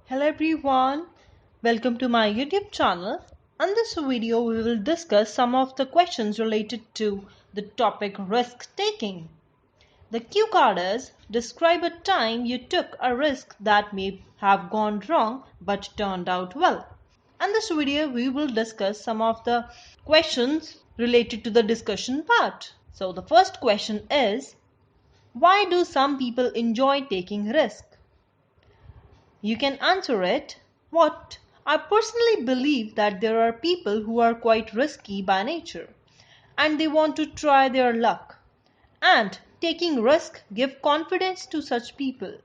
Hello everyone, welcome to my YouTube channel. In this video we will discuss some of the questions related to the topic risk taking. The cue card is describe a time you took a risk that may have gone wrong but turned out well. In this video we will discuss some of the questions related to the discussion part. So the first question is, why do some people enjoy taking risk? You can answer it. What? I personally believe that there are people who are quite risky by nature and they want to try their luck. And taking risk gives confidence to such people.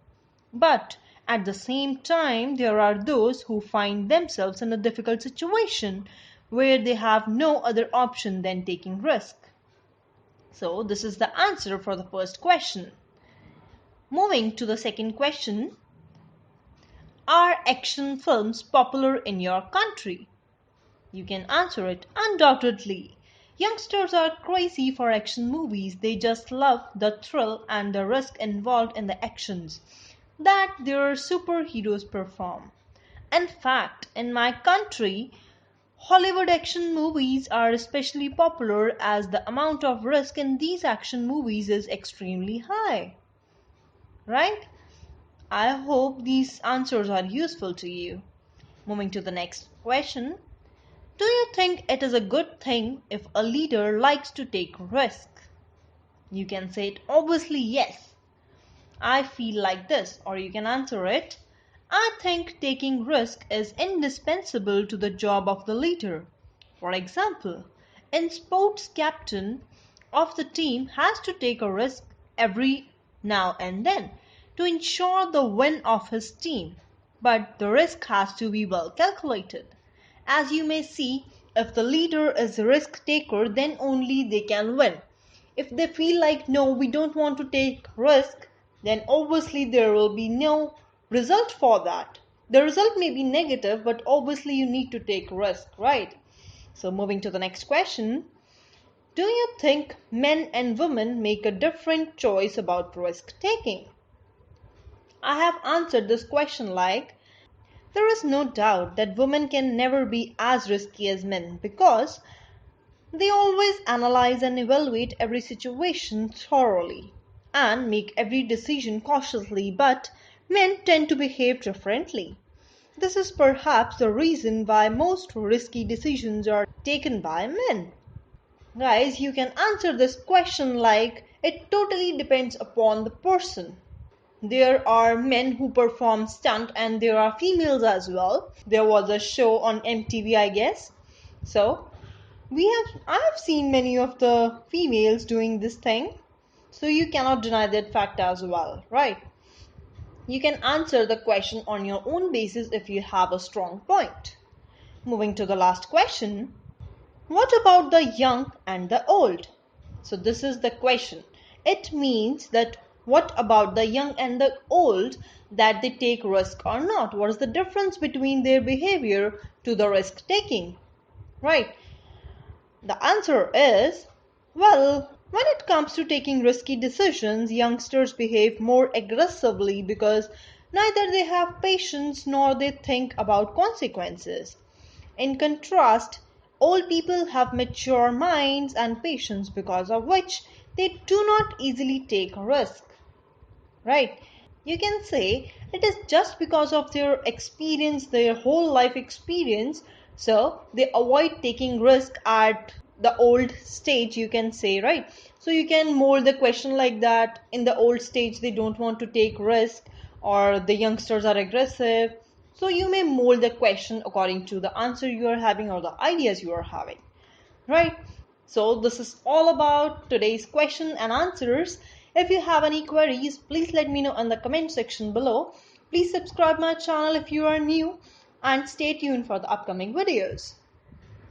But at the same time, there are those who find themselves in a difficult situation where they have no other option than taking risk. So this is the answer for the first question. Moving to the second question. Are action films popular in your country? You can answer it undoubtedly. Youngsters are crazy for action movies. They just love the thrill and the risk involved in the actions that their superheroes perform. In fact, in my country, Hollywood action movies are especially popular as the amount of risk in these action movies is extremely high. Right? I hope these answers are useful to you. Moving to the next question. Do you think it is a good thing if a leader likes to take risk? You can say it obviously yes. I feel like this, or you can answer it. I think taking risk is indispensable to the job of the leader. For example, in sports, captain of the team has to take a risk every now and then to ensure the win of his team, but the risk has to be well calculated. As you may see, if the leader is a risk taker, then only they can win. If they feel like no, we don't want to take risk, then obviously there will be no result for that. The result may be negative, but obviously you need to take risk, right? So moving to the next question. Do you think men and women make a different choice about risk taking? I have answered this question like, there is no doubt that women can never be as risky as men because they always analyze and evaluate every situation thoroughly and make every decision cautiously, but men tend to behave differently. This is perhaps the reason why most risky decisions are taken by men. Guys, you can answer this question like, it totally depends upon the person. There are men who perform stunt and there are females as well. There was a show on MTV, I guess. So I have seen many of the females doing this thing. So you cannot deny that fact as well, right? You can answer the question on your own basis if you have a strong point. Moving to the last question. What about the young and the old? So this is the question. It means that what about the young and the old, that they take risk or not? What is the difference between their behavior to the risk taking? Right? The answer is, well, when it comes to taking risky decisions, youngsters behave more aggressively because neither they have patience nor they think about consequences. In contrast, old people have mature minds and patience, because of which they do not easily take risk. Right? You can say it is just because of their experience, their whole life experience, so they avoid taking risk at the old stage, you can say, right? So you can mold the question like that. In the old stage they don't want to take risk, or the youngsters are aggressive. So you may mold the question according to the answer you are having or the ideas you are having, right? So this is all about today's question and answers. If you have any queries, please let me know in the comment section below. Please subscribe my channel if you are new and stay tuned for the upcoming videos.